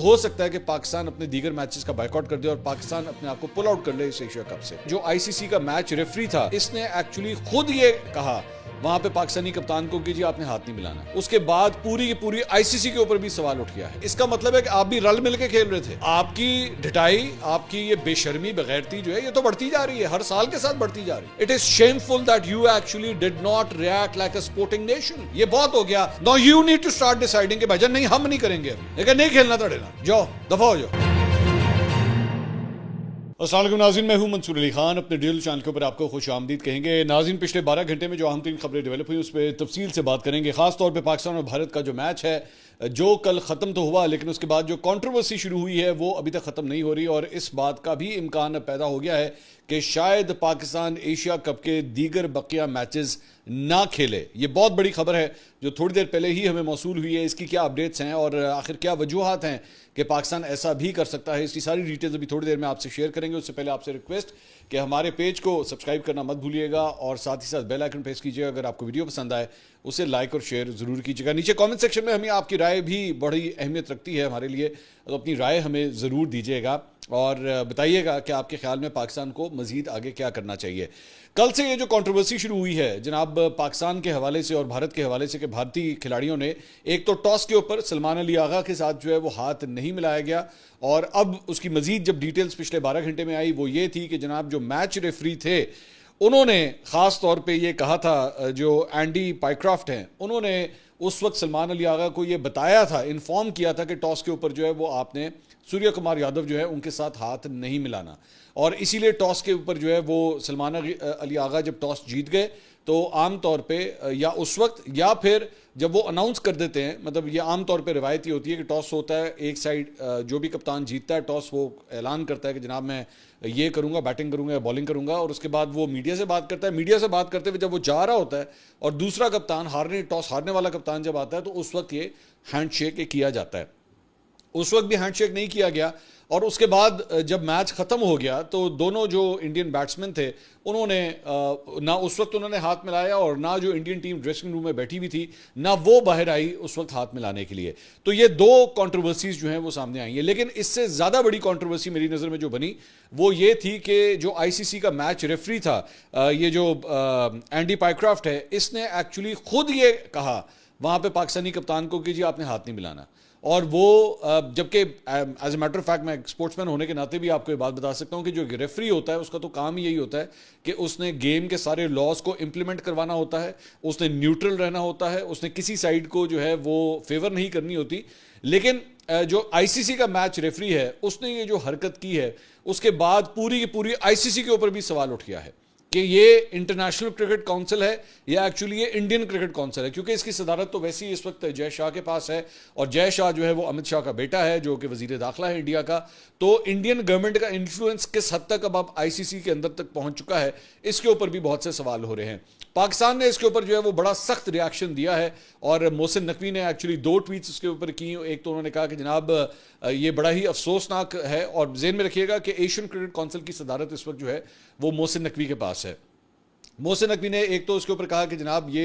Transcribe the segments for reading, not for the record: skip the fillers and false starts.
हो सकता है कि पाकिस्तान अपने दीगर मैचेस का बायकॉट कर दे और पाकिस्तान अपने आप को पुल आउट कर ले इस एशिया कप से। जो आईसीसी का मैच रेफरी था, इसने एक्चुअली खुद ये कहा वहां पे पाकिस्तानी कप्तान को कि जी आपने हाथ नहीं मिलाना। उसके बाद पूरी की पूरी आईसीसी के ऊपर भी सवाल उठ गया है। इसका मतलब है कि आप भी रल मिल के खेल रहे थे। आपकी ढिठाई, आपकी ये बेशर्मी, बेगैरती जो है ये तो बढ़ती जा रही है, हर साल के साथ बढ़ती जा रही है। It is shameful that you actually did not react like a sporting nation. ये बहुत हो गया। Now you need to start deciding कि भाईजान नहीं, हम नहीं करेंगे, लेकिन नहीं खेलना तड़ेना, जाओ दफा हो जाओ। अस्सलाम वालेकुम नाज़रीन, मैं हूं मंसूर अली खान। अपने डिजिटल चैनल के ऊपर आपको खुश आमदीद कहेंगे। नाज़रीन, पिछले 12 घंटे में जो अहम तीन खबरें डेवलप हुई उस पर तफसील से बात करेंगे। खास तौर पे पाकिस्तान और भारत का जो मैच है, जो कल ख़त्म तो हुआ, लेकिन उसके बाद जो कंट्रोवर्सी शुरू हुई है वो अभी तक ख़त्म नहीं हो रही और इस बात का भी इम्कान पैदा हो गया है कि शायद पाकिस्तान एशिया कप के दीगर बकिया मैचेस ना खेले। ये बहुत बड़ी खबर है जो थोड़ी देर पहले ही हमें मौसूल हुई है। इसकी क्या अपडेट्स हैं और आखिर क्या वजूहात हैं कि पाकिस्तान ऐसा भी कर सकता है, इसकी सारी डिटेल्स अभी थोड़ी देर में आपसे शेयर करेंगे। उससे पहले आपसे रिक्वेस्ट कि हमारे पेज को सब्सक्राइब करना मत भूलिएगा और साथ ही साथ बेल आइकन प्रेस कीजिएगा। अगर आपको वीडियो पसंद आए उसे लाइक और शेयर जरूर कीजिएगा। नीचे कमेंट सेक्शन में हमें आपकी राय भी बड़ी अहमियत रखती है हमारे लिए, तो अपनी राय हमें ज़रूर दीजिएगा और बताइएगा कि आपके ख्याल में पाकिस्तान को मज़ीद आगे क्या करना चाहिए। कल से ये जो कंट्रोवर्सी शुरू हुई है जनाब पाकिस्तान के हवाले से और भारत के हवाले से कि भारतीय खिलाड़ियों ने एक तो टॉस के ऊपर सलमान अली आगा के साथ जो है वो हाथ नहीं मिलाया गया और अब उसकी मज़ीद जब डिटेल्स पिछले 12 घंटे में आई वो ये थी कि जनाब जो मैच रेफरी थे उन्होंने ख़ास तौर पे ये कहा था, जो एंडी पाइक्राफ्ट हैं उन्होंने उस वक्त सलमान अली आगा को ये बताया था, इन्फॉर्म किया था कि टॉस के ऊपर जो है वो आपने सूर्य कुमार यादव जो है उनके साथ हाथ नहीं मिलाना और इसीलिए टॉस के ऊपर जो है वो सलमान अली आगा जब टॉस जीत गए तो आम तौर पे या उस वक्त या फिर जब वो अनाउंस कर देते हैं, मतलब ये आम तौर पे रिवायत ही होती है कि टॉस होता है, एक साइड जो भी कप्तान जीतता है टॉस वो ऐलान करता है कि जनाब मैं ये करूंगा, बैटिंग करूंगा या बॉलिंग करूंगा और उसके बाद वो मीडिया से बात करता है। मीडिया से बात करते हुए जब वो जा रहा होता है और दूसरा कप्तान टॉस हारने वाला कप्तान जब आता है तो उस वक्त ये हैंडशेक किया जाता है। उस वक्त भी हैंडशेक नहीं किया गया और उसके बाद जब मैच ख़त्म हो गया तो दोनों जो इंडियन बैट्समैन थे उन्होंने ना उस वक्त उन्होंने हाथ मिलाया और ना जो इंडियन टीम ड्रेसिंग रूम में बैठी हुई थी ना वो बाहर आई उस वक्त हाथ मिलाने के लिए। तो ये दो कंट्रोवर्सीज जो हैं वो सामने आई हैं, लेकिन इससे ज़्यादा बड़ी कंट्रोवर्सी मेरी नज़र में जो बनी वो ये थी कि जो आईसीसी का मैच रेफरी था, ये जो एंडी पाइक्राफ्ट है, इसने एक्चुअली खुद ये कहा वहाँ पर पाकिस्तानी कप्तान को कि जी आपने हाथ नहीं मिलाना। और वो जबकि as a matter of fact मैं स्पोर्ट्समैन होने के नाते भी आपको ये बात बता सकता हूँ कि जो रेफरी होता है उसका तो काम ही यही होता है कि उसने गेम के सारे लॉज को इम्प्लीमेंट करवाना होता है, उसने न्यूट्रल रहना होता है, उसने किसी साइड को जो है वो फेवर नहीं करनी होती। लेकिन जो आईसीसी का मैच रेफरी है उसने ये जो हरकत की है उसके बाद पूरी की पूरी आईसीसी के ऊपर भी सवाल उठ गया है कि ये इंटरनेशनल क्रिकेट काउंसिल है या एक्चुअली ये इंडियन क्रिकेट काउंसिल है, क्योंकि इसकी सदारत तो वैसे ही इस वक्त जय शाह के पास है और जय शाह जो है वो अमित शाह का बेटा है जो कि वजीर दाखिला है इंडिया का। तो इंडियन गवर्नमेंट का इन्फ्लुएंस किस हद तक अब आईसीसी के अंदर तक पहुंच चुका है, इसके ऊपर भी बहुत से सवाल हो रहे हैं। पाकिस्तान ने इसके ऊपर जो है वो बड़ा सख्त रिएक्शन दिया है और मोहसिन नकवी ने एक्चुअली 2 ट्वीट्स उसके ऊपर की। एक तो उन्होंने कहा कि जनाब ये बड़ा ही अफसोसनाक है और जेहन में रखिएगा कि एशियन क्रिकेट काउंसिल की सदारत इस वक्त जो है वो मोहसिन नकवी के पास है। मोहसिन नकवी ने एक तो उसके ऊपर कहा कि जनाब ये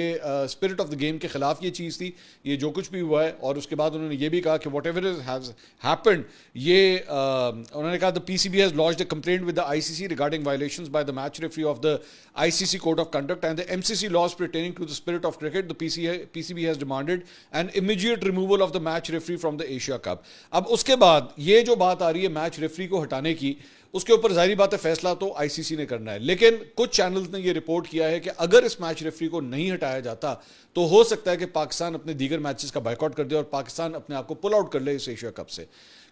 स्पिरिट ऑफ द गेम के खिलाफ ये चीज़ थी, ये जो कुछ भी हुआ है, और उसके बाद उन्होंने ये भी कहा कि वॉट एवर हैज़ हैपेंड, ये उन्होंने कहा the PCB has launched a complaint with the ICC regarding violations by the match referee of the ICC code of conduct and the MCC laws pertaining to the spirit of cricket. The PCB has demanded an immediate removal of the match referee from the Asia Cup. अब उसके बाद ये जो बात आ रही है match referee को हटाने की, उसके ऊपर जाहिर बात है फैसला तो आईसीसी ने करना है, लेकिन कुछ चैनल्स ने यह रिपोर्ट किया है कि अगर इस मैच रेफरी को नहीं हटाया जाता तो हो सकता है कि पाकिस्तान अपने दीगर मैचेस का बायकॉट कर दे और पाकिस्तान अपने आप को पुल आउट कर ले इस एशिया कप से,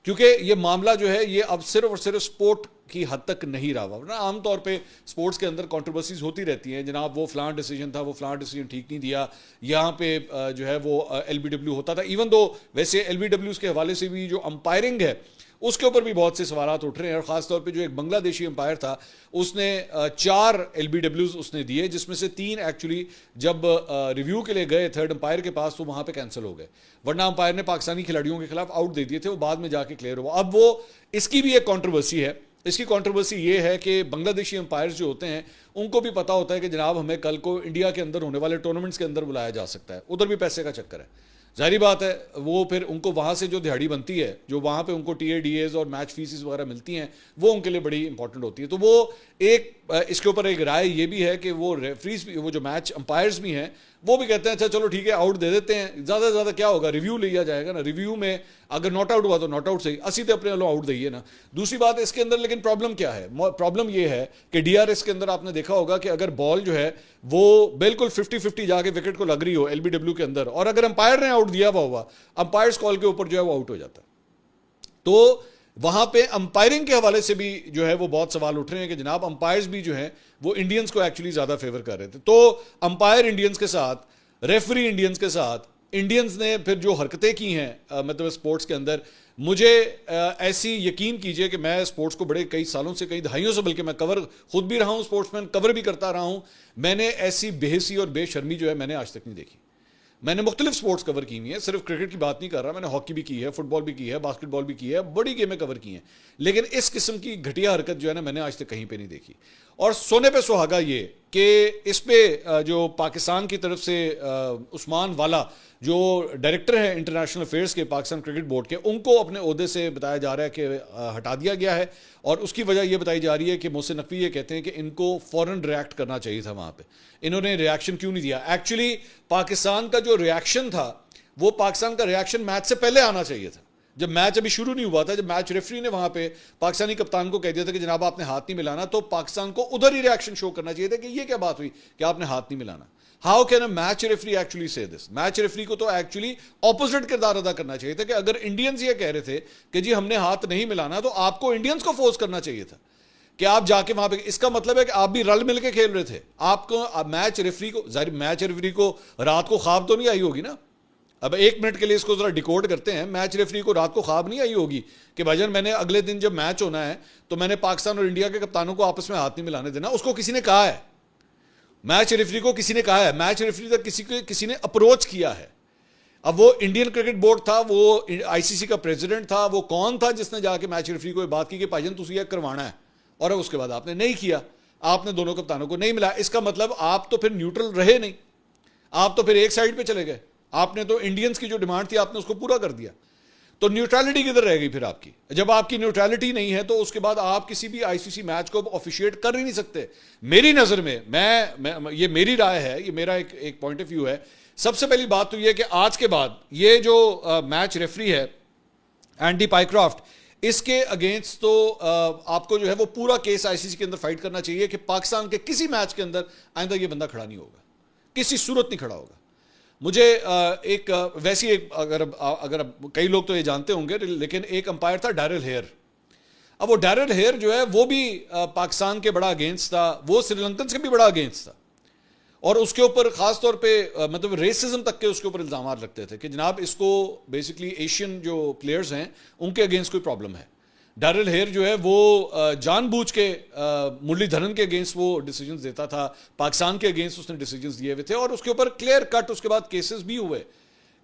क्योंकि ये मामला जो है ये अब सिर्फ और सिर्फ स्पोर्ट की हद तक नहीं रहा। वरना आमतौर पे स्पोर्ट्स के अंदर कंट्रोवर्सीज होती रहती हैं, जनाब वो फलां डिसीजन था, वो फलां डिसीजन ठीक नहीं दिया, यहाँ पे जो है वो एलबीडब्ल्यू होता था। इवन दो वैसे एलबीडब्ल्यूज के हवाले से भी जो अंपायरिंग है उसके ऊपर भी बहुत से सवाल उठ रहे हैं और ख़ासतौर पे जो एक बांग्लादेशी अंपायर था उसने 4 एलबीडब्ल्यूज उसने दिए, जिसमें से 3 एक्चुअली जब रिव्यू के लिए गए थर्ड अंपायर के पास तो वहाँ पे कैंसिल हो गए, वरना अंपायर ने पाकिस्तानी खिलाड़ियों के खिलाफ आउट दे दिए थे, वो बाद में जाके क्लियर हुआ। अब वो इसकी भी एक कॉन्ट्रोवर्सी है। इसकी कॉन्ट्रोवर्सी ये है कि बांग्लादेशी अंपायर्स जो होते हैं उनको भी पता होता है कि जनाब हमें कल को इंडिया के अंदर होने वाले टूर्नामेंट्स के अंदर बुलाया जा सकता है, उधर भी पैसे का चक्कर है। जाहिर बात है वो फिर उनको वहाँ से जो दिहाड़ी बनती है, जो वहाँ पे उनको TADAs और मैच फीसिस वगैरह मिलती हैं, वो उनके लिए बड़ी इंपॉर्टेंट होती है। तो वो एक इसके ऊपर एक राय ये भी है कि वो रेफरीज भी, वो जो मैच अंपायर्स भी हैं, वो भी कहते हैं अच्छा चलो ठीक है आउट दे देते हैं, ज़्यादा से ज़्यादा क्या होगा, रिव्यू लिया जाएगा ना, रिव्यू में अगर नॉट आउट हुआ तो नॉट आउट सही, असी तो अपने वालों आउट दइए ना। दूसरी बात इसके अंदर लेकिन प्रॉब्लम क्या है, प्रॉब्लम ये है कि DRS के अंदर आपने देखा होगा कि अगर बॉल जो है वो बिल्कुल 50-50 जाके विकेट को लग रही हो LBW के अंदर, और अगर अंपायर ने आउट दिया हुआ अंपायर्स कॉल के ऊपर जो है वो आउट हो जाता है। तो वहां पे अंपायरिंग के हवाले से भी जो है वो बहुत सवाल उठ रहे हैं कि जनाब अंपायर्स भी जो है वो इंडियंस को एक्चुअली ज्यादा फेवर कर रहे थे। तो अंपायर इंडियंस के साथ, रेफरी इंडियंस के साथ, इंडियंस ने फिर जो हरकतें की हैं मतलब स्पोर्ट्स के अंदर, मुझे ऐसी यकीन कीजिए कि मैं स्पोर्ट्स को बड़े कई सालों से, कई दहाइयों से बल्कि मैं कवर खुद भी रहा हूं, स्पोर्ट्समैन कवर भी करता रहा हूं, मैंने ऐसी बेहसी और बेशर्मी जो है मैंने आज तक नहीं देखी। मैंने मुख्तलिफ स्पोर्ट्स कवर की हुई हैं, सिर्फ क्रिकेट की बात नहीं कर रहा, मैंने हॉकी भी की है, फुटबॉल भी की है, बास्केटबॉल भी की है, बड़ी गेमें कवर की हैं, लेकिन इस किस्म की घटिया हरकत जो है ना मैंने आज तक कहीं पे नहीं देखी। और सोने पे सुहागा ये कि इस पे जो पाकिस्तान की तरफ से उस्मान वाला जो डायरेक्टर है इंटरनेशनल अफेयर्स के पाकिस्तान क्रिकेट बोर्ड के, उनको अपने ओहदे से बताया जा रहा है कि हटा दिया गया है, और उसकी वजह यह बताई जा रही है कि मोहसिन नकवी ये कहते हैं कि इनको फौरन रिएक्ट करना चाहिए था वहाँ पे, इन्होंने रिएक्शन क्यों नहीं दिया। एक्चुअली पाकिस्तान का जो रिएक्शन था वो पाकिस्तान का रिएक्शन मैच से पहले आना चाहिए था, जब मैच अभी शुरू नहीं हुआ था, जब मैच रेफरी ने वहां पे पाकिस्तानी कप्तान को कह दिया था कि जनाब आपने हाथ नहीं मिलाना, तो पाकिस्तान को उधर ही रिएक्शन शो करना चाहिए था कि ये क्या बात हुई कि आपने हाथ नहीं मिलाना। How can a match referee actually से दिस? मैच रेफरी को तो एक्चुअली ऑपोजिट किरदार अदा करना चाहिए था कि अगर इंडियंस ये कह रहे थे कि जी हमने हाथ नहीं मिलाना, तो आपको इंडियंस को फोर्स करना चाहिए था कि आप जाके वहां पे, इसका मतलब है कि आप भी रल मिल के खेल रहे थे। आपको मैच रेफरी को, जाहिर मैच रेफरी को रात को ख्वाब तो नहीं आई होगी ना, अब 1 मिनट के लिए इसको जरा डिकोड करते हैं, मैच रेफरी को रात को ख्वाब नहीं आई होगी कि भाईजान मैंने अगले दिन जब मैच होना है तो मैंने पाकिस्तान और इंडिया के कप्तानों को आपस में हाथ नहीं मिलाने देना। उसको किसी ने कहा है, मैच रेफरी को किसी ने कहा है, मैच रेफरी तक किसी ने अप्रोच किया है। अब वो इंडियन क्रिकेट बोर्ड था, वो ICC का प्रेसिडेंट था, वो कौन था जिसने जाके मैच रेफरी को बात की कि भाईजान तुझे यह करवाना है, और उसके बाद आपने नहीं किया, आपने दोनों कप्तानों को नहीं मिला। इसका मतलब आप तो फिर न्यूट्रल रहे नहीं, आप तो फिर एक साइड पे चले गए। आपने तो इंडियंस की जो डिमांड थी आपने उसको पूरा कर दिया, तो न्यूट्रलिटी किधर रह गई फिर आपकी? जब आपकी न्यूट्रलिटी नहीं है तो उसके बाद आप किसी भी ICC मैच को ऑफिशिएट कर ही नहीं सकते। मेरी नज़र में, मैं ये मेरी राय है, ये मेरा एक पॉइंट ऑफ व्यू है। सबसे पहली बात तो ये कि आज के बाद ये जो मैच रेफरी है एंडी पाइक्रॉफ्ट, इसके अगेंस्ट तो आपको जो है वो पूरा केस ICC के अंदर फाइट करना चाहिए कि पाकिस्तान के किसी मैच के अंदर आइंदा ये बंदा खड़ा नहीं होगा, किसी सूरत नहीं खड़ा होगा। मुझे एक वैसी एक अगर कई लोग तो ये जानते होंगे, लेकिन एक अंपायर था डैरिल हेयर। अब वो डैरिल हेयर जो है वो भी पाकिस्तान के बड़ा अगेंस्ट था, वो श्रीलंकन से भी बड़ा अगेंस्ट था, और उसके ऊपर खास तौर पे मतलब रेसिज्म तक के उसके ऊपर इल्जाम लगते थे कि जनाब इसको बेसिकली एशियन जो प्लेयर्स हैं उनके अगेंस्ट कोई प्रॉब्लम है। डैरिल हेयर जो है वो जानबूझ के मुरलीधरन के अगेंस्ट वो डिसीजंस देता था, पाकिस्तान के अगेंस्ट उसने डिसीजंस दिए हुए थे, और उसके ऊपर क्लियर कट उसके बाद केसेस भी हुए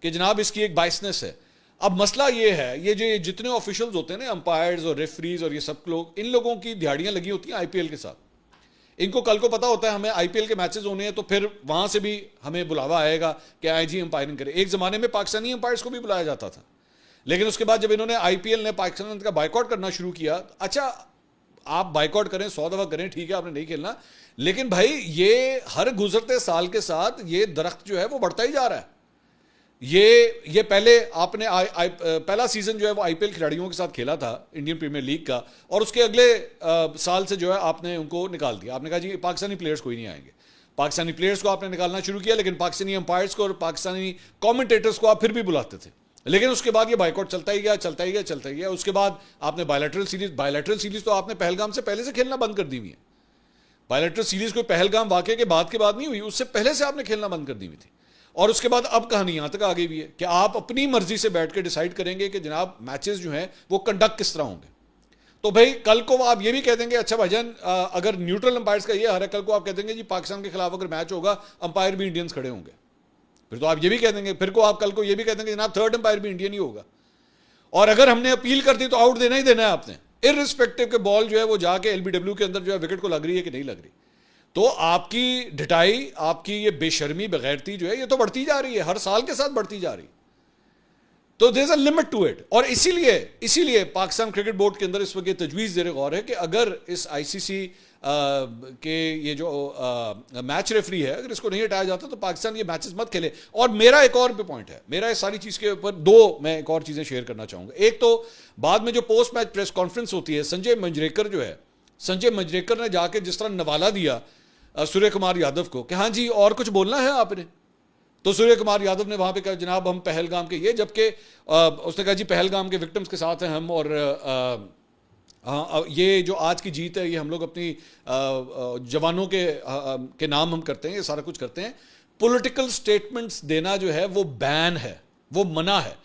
कि जनाब इसकी एक बाइसनेस है। अब मसला ये है, ये जो जितने ऑफिशियल्स होते हैं ना, अंपायर्स और रेफरीज और ये सब लोग, इन लोगों की दिहाड़ियां लगी होती हैं IPL के साथ। इनको कल को पता होता है हमें IPL के मैचेस होने हैं, तो फिर वहां से भी हमें बुलावा आएगा कि आए जी अंपायरिंग करें। एक जमाने में पाकिस्तानी अंपायर्स को भी बुलाया जाता था, लेकिन उसके बाद जब इन्होंने IPL ने पाकिस्तान का बाइकआउट करना शुरू किया, अच्छा आप बाइकआउट करें 100 दफा करें, ठीक है आपने नहीं खेलना, लेकिन भाई ये हर गुजरते साल के साथ ये दरख्त जो है वो बढ़ता ही जा रहा है। ये पहले आपने पहला सीजन जो है वो IPL खिलाड़ियों के साथ खेला था इंडियन प्रीमियर लीग का, और उसके अगले साल से जो है आपने उनको निकाल दिया। आपने कहा जी पाकिस्तानी प्लेयर्स कोई नहीं आएंगे। पाकिस्तानी प्लेयर्स को आपने निकालना शुरू किया, लेकिन पाकिस्तानी अंपायर्स को और पाकिस्तानी कॉमेंटेटर्स को आप फिर भी बुलाते थे। लेकिन उसके बाद ये बाइकआउट चलता ही गया, चलता ही गया, चलता ही गया। उसके बाद आपने बायलैटरल सीरीज तो आपने पहलगाम से पहले से खेलना बंद कर दी हुई है। बायलैटरल सीरीज कोई पहलगाम वाकये के बाद नहीं हुई, उससे पहले से आपने खेलना बंद कर दी हुई थी। और उसके बाद अब कहानी यहां तक आ गई हुई है कि आप अपनी मर्जी से बैठ के डिसाइड करेंगे कि जनाब मैचेस जो हैं वो कंडक्ट किस तरह होंगे। तो भाई कल को आप ये भी कह देंगे, अच्छा भाईजान अगर न्यूट्रल अंपायर्स का ये हर है, कल को आप कह देंगे जी पाकिस्तान के खिलाफ अगर मैच होगा अंपायर भी इंडियंस खड़े होंगे, फिर तो आप ये भी कह देंगे, फिर को आप कल को ये भी कह देंगे जनाब थर्ड अंपायर भी इंडियन ही होगा। और अगर हमने अपील कर दी तो आउट देना ही देना है आपने, इररिस्पेक्टिव के बॉल जो है वो जाके LBW के अंदर जो है विकेट को लग रही है कि नहीं लग रही। तो आपकी ढिठाई, आपकी ये बेशर्मी, बेगैरती जो है ये तो बढ़ती जा रही है, हर साल के साथ बढ़ती जा रही है। तो there is a limit to it. और इसीलिए पाकिस्तान क्रिकेट बोर्ड के अंदर इस वक्त ये तजवीज़ ज़ेर गौर है कि अगर इस आईसीसी के ये जो मैच रेफरी है अगर इसको नहीं हटाया जाता तो पाकिस्तान ये मैचेस मत खेले। और मेरा एक और भी पॉइंट है, मेरा इस सारी चीज़ के ऊपर मैं एक और चीज़ें शेयर करना चाहूँगा। एक तो बाद में जो पोस्ट मैच प्रेस कॉन्फ्रेंस होती है, संजय मंजरेकर ने जाके जिस तरह नवाला दिया सूर्य कुमार यादव को कि हाँ जी और कुछ बोलना है आपने, तो सूर्य कुमार यादव ने वहां पे कहा जनाब हम पहलगाम के ये, जबकि उसने कहा जी पहलगाम के विक्टिम्स के साथ हैं हम, और ये जो आज की जीत है ये हम लोग अपनी जवानों के नाम हम करते हैं, ये सारा कुछ करते हैं। पॉलिटिकल स्टेटमेंट्स देना जो है वो बैन है, वो मना है।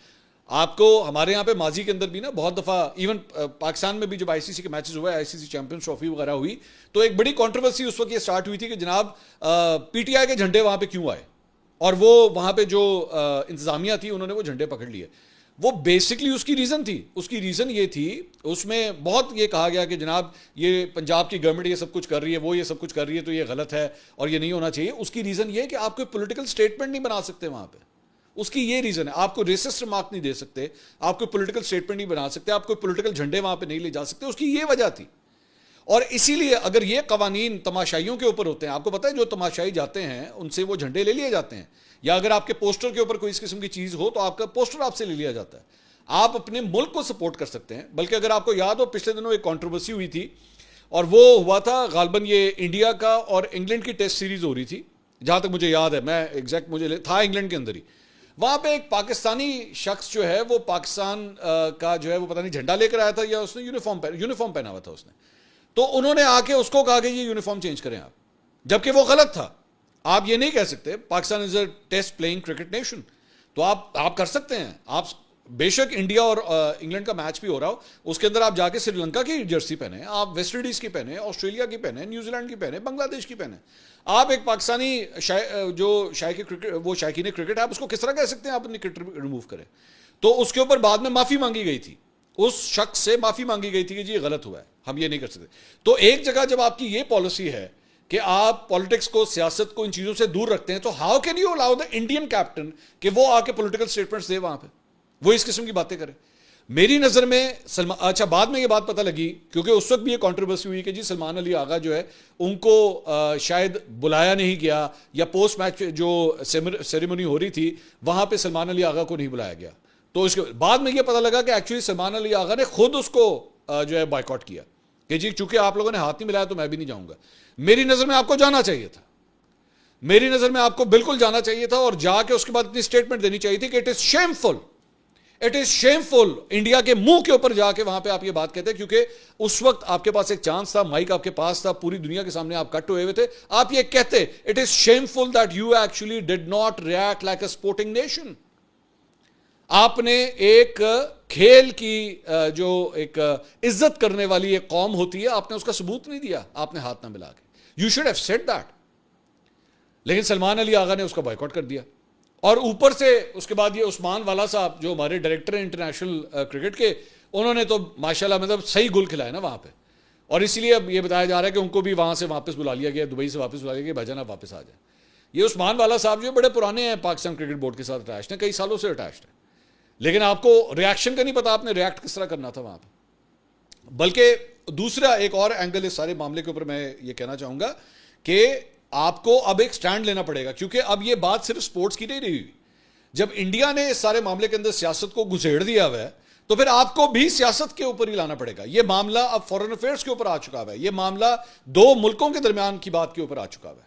आपको हमारे यहाँ पे माजी के अंदर भी ना बहुत दफ़ा, इवन पाकिस्तान में भी जब आईसीसी के मैचेस हुए, आईसीसी चैंपियंस ट्रॉफी वगैरह हुई, तो एक बड़ी कंट्रोवर्सी उस वक्त ये स्टार्ट हुई थी कि जनाब पीटीआई के झंडे वहाँ पे क्यों आए, और वो वहाँ पे जो इंतज़ामिया थी उन्होंने वो झंडे पकड़ लिए। वो बेसिकली उसकी रीज़न थी, उसकी रीज़न ये थी, उसमें बहुत ये कहा गया कि जनाब ये पंजाब की गवर्नमेंट ये सब कुछ कर रही है, वो ये सब कुछ कर रही है, तो ये गलत है और ये नहीं होना चाहिए। उसकी रीज़न ये है कि आप कोई पॉलिटिकल स्टेटमेंट नहीं बना सकते वहाँ पे, उसकी ये रीज़न है। आप कोई रेसिस्ट रिमार्क नहीं दे सकते, आप कोई पॉलिटिकल स्टेटमेंट नहीं बना सकते, आप कोई पॉलिटिकल झंडे वहाँ पे नहीं ले जा सकते, उसकी ये वजह थी। और इसीलिए अगर ये कवानीन तमाशाइयों के ऊपर होते हैं, आपको पता है जो तमाशाई जाते हैं उनसे वो झंडे ले लिए जाते हैं, या अगर आपके पोस्टर के ऊपर कोई इस किस्म की चीज़ हो तो आपका पोस्टर आपसे ले लिया जाता है। आप अपने मुल्क को सपोर्ट कर सकते हैं। बल्कि अगर आपको याद हो पिछले दिनों एक कंट्रोवर्सी हुई थी, और वो हुआ था गालबन ये इंडिया का और इंग्लैंड की टेस्ट सीरीज हो रही थी, जहाँ तक मुझे याद है, मैं एग्जैक्ट मुझे था इंग्लैंड के अंदर ही। वहाँ पे एक पाकिस्तानी शख्स जो है वो पाकिस्तान का जो है वो पता नहीं झंडा लेकर आया था या उसने यूनिफॉर्म पहना हुआ था उसने, तो उन्होंने आके उसको कहा कि ये यूनिफॉर्म चेंज करें आप, जबकि वो गलत था। आप ये नहीं कह सकते, Pakistan is a test playing cricket nation, तो आप कर सकते हैं। आप बेशक इंडिया और इंग्लैंड का मैच भी हो रहा हो, उसके अंदर आप जाके श्रीलंका की जर्सी पहने, आप वेस्ट इंडीज की पहने, ऑस्ट्रेलिया की पहने, न्यूजीलैंड की पहने, बांग्लादेश की पहने। आप एक पाकिस्तानी जो शायकीन क्रिकेट है, आप उसको किस तरह कह सकते हैं आप अपनी क्रिकेट रिमूव करें? तो उसके ऊपर बाद में माफी मांगी गई थी, उस शख्स से माफी मांगी गई थी कि जी ये गलत हुआ है, हम ये नहीं कर सकते। तो एक जगह जब आपकी ये पॉलिसी है कि आप पॉलिटिक्स को, सियासत को, इन चीजों से दूर रखते हैं, तो how can you allow the Indian captain कि वो आके पॉलिटिकल स्टेटमेंट्स दे वहां पे, वो इस किस्म की बातें करे? मेरी नजर में अच्छा बाद में ये बात पता लगी, क्योंकि उस वक्त भी ये कंट्रोवर्सी हुई कि जी सलमान अली आगा जो है उनको शायद बुलाया नहीं गया, या पोस्ट मैच जो सेरेमनी हो रही थी वहां पे सलमान अली आगा को नहीं बुलाया गया। तो इसके बाद में ये पता लगा कि एक्चुअली सलमान अली आगा ने खुद उसको जो है बॉयकॉट किया कि जी चूंकि आप लोगों ने हाथ नहीं मिलाया तो मैं भी नहीं जाऊंगा। मेरी नजर में आपको जाना चाहिए था, मेरी नजर में आपको बिल्कुल जाना चाहिए था, और जाके उसके बाद इतनी स्टेटमेंट देनी चाहिए थी कि इट इज शेमफुल इंडिया के मुंह के ऊपर जाके वहां पे आप ये बात कहते हैं, क्योंकि उस वक्त आपके पास एक चांस था, माइक आपके पास था, पूरी दुनिया के सामने आप कट हुए हुए थे, आप ये कहते it is shameful that you actually did not react like a sporting nation. आपने एक खेल की जो एक इज्जत करने वाली एक कौम होती है, आपने उसका सबूत नहीं दिया, आपने हाथ ना मिला के। You should have said that. लेकिन सलमान अली आगा ने उसका बॉयकॉट कर दिया, और ऊपर से उसके बाद ये उस्मान वाला साहब जो हमारे डायरेक्टर हैं इंटरनेशनल क्रिकेट के, उन्होंने तो माशाल्लाह मतलब सही गुल खिलाया ना वहाँ पे, और इसीलिए अब ये बताया जा रहा है कि उनको भी वहाँ से वापस बुला लिया गया, दुबई से वापस बुला लिया गया, भाईजान आप वापस आ जाए। ये उस्मान वाला साहब जो बड़े पुराने हैं, पाकिस्तान क्रिकेट बोर्ड के साथ अटैच्ड हैं, कई सालों से अटैच्ड है, लेकिन आपको रिएक्शन का नहीं पता आपने रिएक्ट किस तरह करना था वहाँ पर। बल्कि दूसरा एक और एंगल इस सारे मामले के ऊपर मैं ये कहना चाहूँगा कि आपको अब एक स्टैंड लेना पड़ेगा, क्योंकि अब ये बात सिर्फ स्पोर्ट्स की नहीं रही। जब इंडिया ने इस सारे मामले के अंदर सियासत को घुसेड़ दिया हुआ है, तो फिर आपको भी सियासत के ऊपर ही लाना पड़ेगा। ये मामला अब फॉरेन अफेयर्स के ऊपर आ चुका है, ये मामला दो मुल्कों के दरमियान की बात के ऊपर आ चुका है।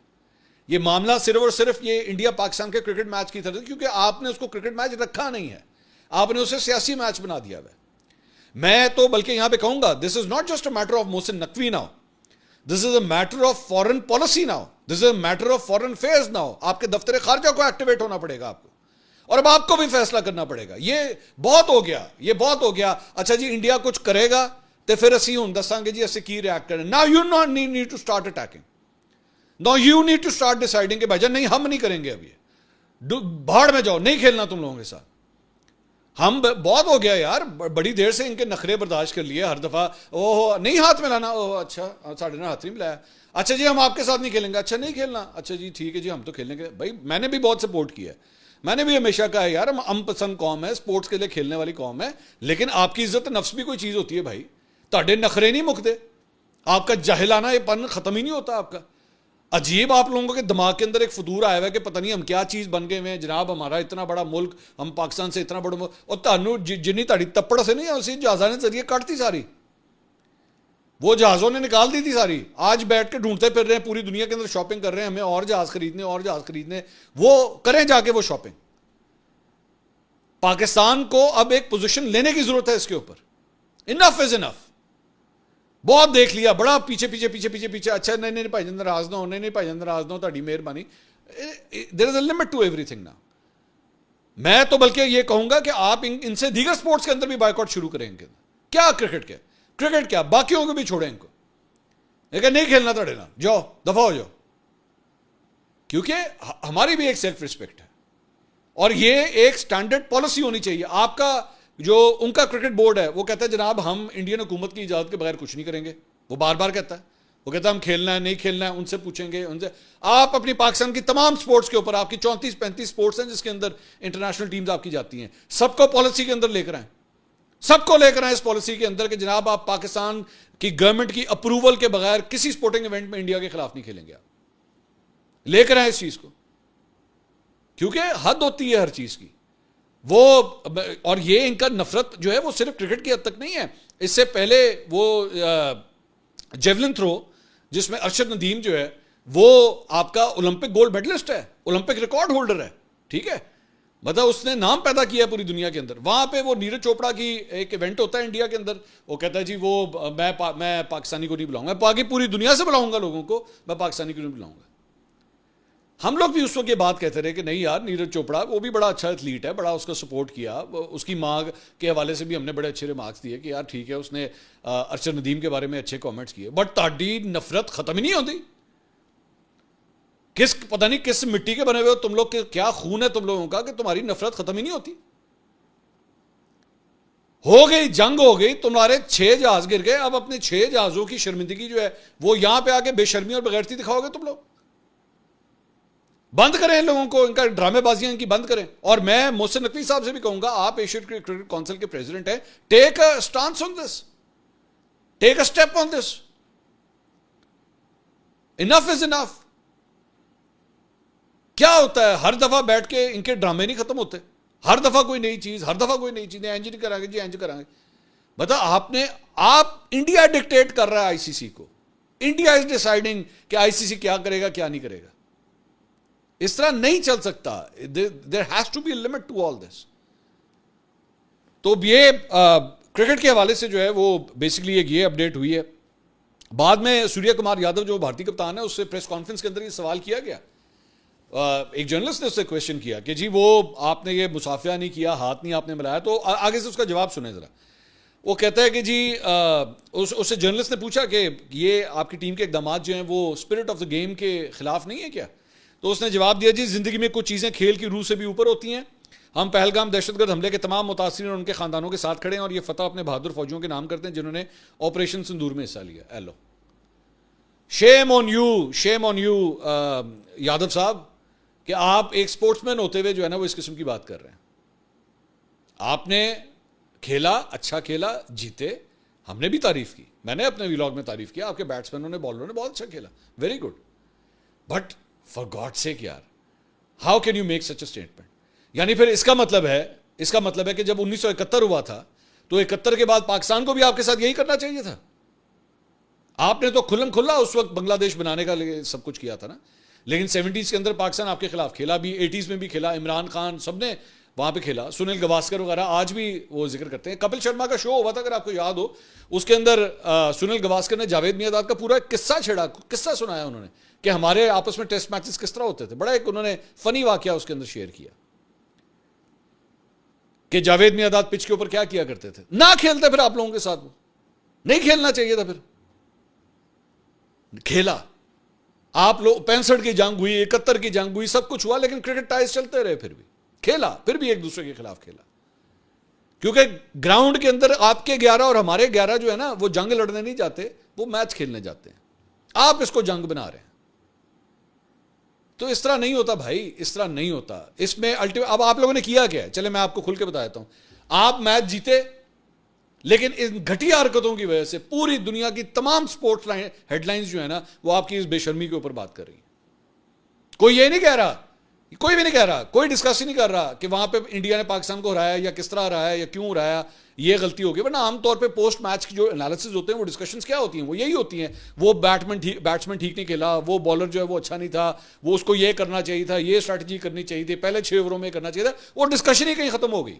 ये मामला सिर्फ और सिर्फ ये इंडिया पाकिस्तान के क्रिकेट मैच की तरह, क्योंकि आपने उसको क्रिकेट मैच रखा नहीं है, आपने उसे सियासी मैच बना दिया है। मैं तो बल्कि यहां पे कहूंगा, this is not just a matter of Mohsin Naqvi now, this is a matter of foreign policy now, this is a matter of foreign affairs now. आपके दफ्तर खारजा को एक्टिवेट होना पड़ेगा आपको, और अब आपको भी फैसला करना पड़ेगा। ये बहुत हो गया, ये बहुत हो गया। अच्छा जी इंडिया कुछ करेगा तो फिर असी हुण दसांगे जी असी की रिएक्ट करें। Now you not need to start attacking, now you need to start deciding कि भाईजान नहीं हम नहीं करेंगे, अब ये भाड़ में जाओ, नहीं खेलना तुम लोगों के साथ। हम बहुत हो गया यार, बड़ी देर से इनके नखरे बर्दाश्त कर लिए, हर दफा ओह नहीं हाथ मिलाना, ओह अच्छा साढ़े ना हाथ नहीं मिलाया, अच्छा जी हम आपके साथ नहीं खेलेंगे, अच्छा नहीं खेलना, अच्छा जी ठीक है जी हम तो खेलने के। भाई मैंने भी बहुत सपोर्ट किया है, मैंने भी हमेशा कहा है यार, हम पसंद कौम है, स्पोर्ट्स के लिए खेलने वाली कौम है, लेकिन आपकी इज्जत नफ्स भी कोई चीज होती है भाई। ताड़े नखरे नहीं मुकते, आपका जाहिलाना ये पन खत्म ही नहीं होता आपका। अजीब आप लोगों के दिमाग के अंदर एक फतूर आया हुआ है कि पता नहीं हम क्या चीज बन गए हैं जनाब, हमारा इतना बड़ा मुल्क, हम पाकिस्तान से इतना बड़ा मुल्क, और तानू जिन्नी ताड़ी तप्पड़ से नहीं है उसी जहाजा ने जरिए काटती सारी, वो जहाजों ने निकाल दी थी सारी। आज बैठ के ढूंढते फिर रहे हैं पूरी दुनिया के अंदर, शॉपिंग कर रहे हैं, हमें और जहाज खरीदने और जहाज खरीदने, वो करें जाके वो शॉपिंग। पाकिस्तान को अब एक पोजीशन लेने की जरूरत है इसके ऊपर। इनफ इज इनफ, बहुत देख लिया, बड़ा पीछे पीछे पीछे पीछे पीछे, अच्छा नहीं नहीं भाईजान नाराज ना हो, नहीं नहीं भाईजान नाराज ना हो, ताड़ी मेहरबानी। There is a limit to everything ना। मैं तो बल्कि ये कहूंगा कि आप इनसे दीगर स्पोर्ट्स के अंदर भी बायकॉट शुरू करेंगे। क्या क्रिकेट के, क्रिकेट क्या, बाकियों को भी छोड़ें इनको, लेकिन नहीं खेलना ताड़े ना, जाओ दफा हो जाओ, क्योंकि हमारी भी एक सेल्फ रिस्पेक्ट है और ये एक स्टैंडर्ड पॉलिसी होनी चाहिए। आपका जो उनका क्रिकेट बोर्ड है वो कहता है जनाब हम इंडियन हुकूमत की इजाजत के बगैर कुछ नहीं करेंगे, वो बार बार कहता है, वो कहता है हम खेलना है नहीं खेलना है उनसे पूछेंगे, उनसे। आप अपनी पाकिस्तान की तमाम स्पोर्ट्स के ऊपर, आपकी 34-35 स्पोर्ट्स हैं जिसके अंदर इंटरनेशनल टीम्स आपकी जाती हैं, सबको पॉलिसी के अंदर लेकर आए, सबको लेकर आए इस पॉलिसी के अंदर कि जनाब आप पाकिस्तान की गवर्नमेंट की अप्रूवल के बगैर किसी स्पोर्टिंग इवेंट में इंडिया के खिलाफ नहीं खेलेंगे। आप लेकर आए इस चीज को, क्योंकि हद होती है हर चीज की वो। और ये इनका नफरत जो है वो सिर्फ क्रिकेट की हद तक नहीं है। इससे पहले वो जेवलिन थ्रो जिसमें अरशद नदीम जो है वो आपका ओलंपिक गोल्ड मेडलिस्ट है, ओलंपिक रिकॉर्ड होल्डर है, ठीक है, मतलब उसने नाम पैदा किया है पूरी दुनिया के अंदर। वहां पे वो नीरज चोपड़ा की एक इवेंट होता है इंडिया के अंदर, वो कहता है जी वो मैं पाकिस्तानी को नहीं बुलाऊंगा, बाकी पूरी दुनिया से बुलाऊंगा लोगों को, मैं पाकिस्तानी को नहीं बुलाऊंगा। हम लोग भी उस वक्त ये बात कहते रहे कि नहीं यार नीरज चोपड़ा वो भी बड़ा अच्छा एथलीट है, बड़ा उसका सपोर्ट किया, उसकी माँ के हवाले से भी हमने बड़े अच्छे रिमार्क्स दिए कि यार ठीक है उसने अरशद नदीम के बारे में अच्छे कमेंट्स किए, बट ताड़ी नफरत खत्म ही नहीं होती। किस पता नहीं किस मिट्टी के बने हुए हो तुम लोग के, क्या खून है तुम लोगों का कि तुम्हारी नफरत खत्म ही नहीं होती। हो गई जंग, हो गई, तुम्हारे 6 जहाज गिर गए, अब अपने 6 जहाजों की शर्मिंदगी जो है वो यहां पे आके बेशर्मी और बगैरती दिखाओगे तुम लोग। बंद करें इन लोगों को, इनका ड्रामेबाजियां इनकी बंद करें। और मैं मोहसिन नकवी साहब से भी कहूंगा, आप एशियन क्रिकेट काउंसिल के प्रेसिडेंट हैं, take a stance on this, take a step on this. Enough is enough. क्या होता है हर दफा बैठ के इनके ड्रामे नहीं खत्म होते, हर दफा कोई नई चीज, हर दफा कोई नई चीज, एंज नहीं करांगे जी एंज करांगे। बता आप इंडिया डिक्टेट कर रहा है आईसीसी को, इंडिया इज डिसाइडिंग कि आईसीसी क्या करेगा क्या नहीं करेगा। इस तरह नहीं चल सकता, there has to be a limit to all this. तो ये क्रिकेट के हवाले से जो है वो बेसिकली एक ये अपडेट हुई है। बाद में सूर्य कुमार यादव जो भारतीय कप्तान है उससे प्रेस कॉन्फ्रेंस के अंदर ये सवाल किया गया, एक जर्नलिस्ट ने उससे क्वेश्चन किया कि जी वो आपने ये मुसाफिया नहीं किया, हाथ नहीं आपने मिलाया, तो आगे से उसका जवाब सुने जरा। वो कहता है कि जी उससे जर्नलिस्ट ने पूछा कि ये आपकी टीम के इकदाम जो हैं वो स्पिरिट ऑफ द गेम के खिलाफ नहीं है क्या? तो उसने जवाब दिया जी जिंदगी में कुछ चीज़ें खेल की रूह से भी ऊपर होती हैं। हम पहलगाम दहशतगर्द हमले के तमाम मुतासिरीन और उनके खानदानों के साथ खड़े हैं और ये फतह अपने बहादुर फौजियों के नाम करते हैं जिन्होंने ऑपरेशन सिंदूर में हिस्सा लिया। Hello, shame on you Yadav साहब कि आप एक स्पोर्ट्समैन होते हुए जो है ना वो इस किस्म की बात कर रहे हैं। आपने खेला, अच्छा खेला, जीते, हमने भी तारीफ की, मैंने अपने व्लॉग में तारीफ किया, आपके बैट्समैनों ने बॉलरों ने बहुत अच्छा खेला, very good, but for god sake यार, how can you make such a statement? यानी फिर इसका मतलब है कि जब 1971 हुआ था तो 71 के बाद पाकिस्तान को भी आपके साथ यही करना चाहिए था। आपने तो खुल्लम खुल्ला उस वक्त बांग्लादेश बनाने का सब कुछ किया था ना, लेकिन 70s के अंदर पाकिस्तान आपके खिलाफ खेला भी, 80s में भी खेला, इमरान खान सबने वहां पे खेला, सुनील गवास्कर वगैरह आज भी वो जिक्र करते हैं। कपिल शर्मा का शो हुआ था अगर आपको याद हो, उसके अंदर सुनील गवास्कर ने जावेद मियांदाद का पूरा किस्सा छेड़ा, किस्सा सुनाया उन्होंने कि हमारे आपस में टेस्ट मैचेस किस तरह होते थे। बड़ा एक उन्होंने फनी वाकया उसके अंदर शेयर किया कि जावेद मियांदाद पिच के ऊपर क्या किया करते थे, ना खेलते फिर आप लोगों के साथ, वो नहीं खेलना चाहिए था, फिर खेला आप लोग। 65 की जंग हुई, 71 की जंग हुई, सब कुछ हुआ, लेकिन क्रिकेट टाइज चलते रहे, फिर भी खेला, फिर भी एक दूसरे के खिलाफ खेला, क्योंकि ग्राउंड के अंदर आपके 11 और हमारे 11 जो है ना वो जंग लड़ने नहीं जाते, वो मैच खेलने जाते हैं। आप इसको जंग बना रहे हैं। तो इस तरह नहीं होता भाई, इस तरह नहीं होता। इसमें अल्टीमेट अब आप लोगों ने किया क्या है, चले मैं आपको खुल के बता देता हूं। आप मैच जीते, लेकिन इन घटिया हरकतों की वजह से पूरी दुनिया की तमाम स्पोर्ट्स हेडलाइंस जो है ना, वो आपकी इस बेशर्मी के ऊपर बात कर रही है। कोई ये नहीं कह रहा, कोई भी नहीं कह रहा, कोई डिस्कस ही नहीं कर रहा कि वहां पे इंडिया ने पाकिस्तान को हराया या किस तरह हराया या क्यों हराया, ये गलती होगी। वरना आमतौर पे पोस्ट मैच की जो एनालिसिस होते हैं, वो डिस्कशंस क्या होती हैं, वो यही होती हैं। वो बैट्समैन ठीक नहीं खेला, वो बॉलर जो है वो अच्छा नहीं था, वो उसको ये करना चाहिए था, ये स्ट्रैटेजी करनी चाहिए थी, पहले 6 ओवरों में करना चाहिए था। वो डिस्कशन ही कहीं खत्म हो गई।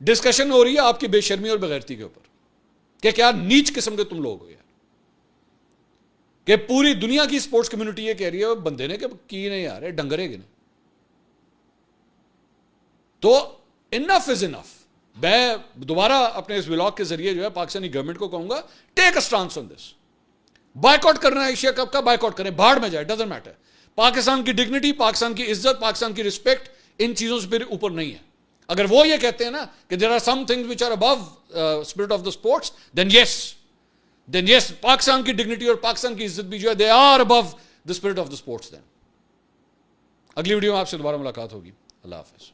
डिस्कशन हो रही है आपकी बेशर्मी और बेगैरती के ऊपर कि क्या नीच किस्म के तुम लोग हो यार, कि पूरी दुनिया की स्पोर्ट्स कम्युनिटी ये कह रही है बंदे ने कि नहीं यार, डंगरे गिने। तो इनफ इज इनफ। मैं दोबारा अपने इस व्लॉग के जरिए जो है पाकिस्तानी गवर्नमेंट को कहूंगा, take a stance on this. Boycott करना है एशिया कप का, बायकॉट करें, भाड़ में जाए, डजंट मैटर। पाकिस्तान की डिग्निटी, पाकिस्तान की इज्जत, पाकिस्तान की रिस्पेक्ट इन चीजों से फिर ऊपर नहीं है। अगर वो ये कहते हैं ना कि there are some things which are above spirit of the sports, then yes Pakistan की डिग्निटी और पाकिस्तान की इज्जत भी जो है they are above the spirit of the sports. Then अगली वीडियो में आपसे दोबारा मुलाकात होगी। अल्लाह हाफिज।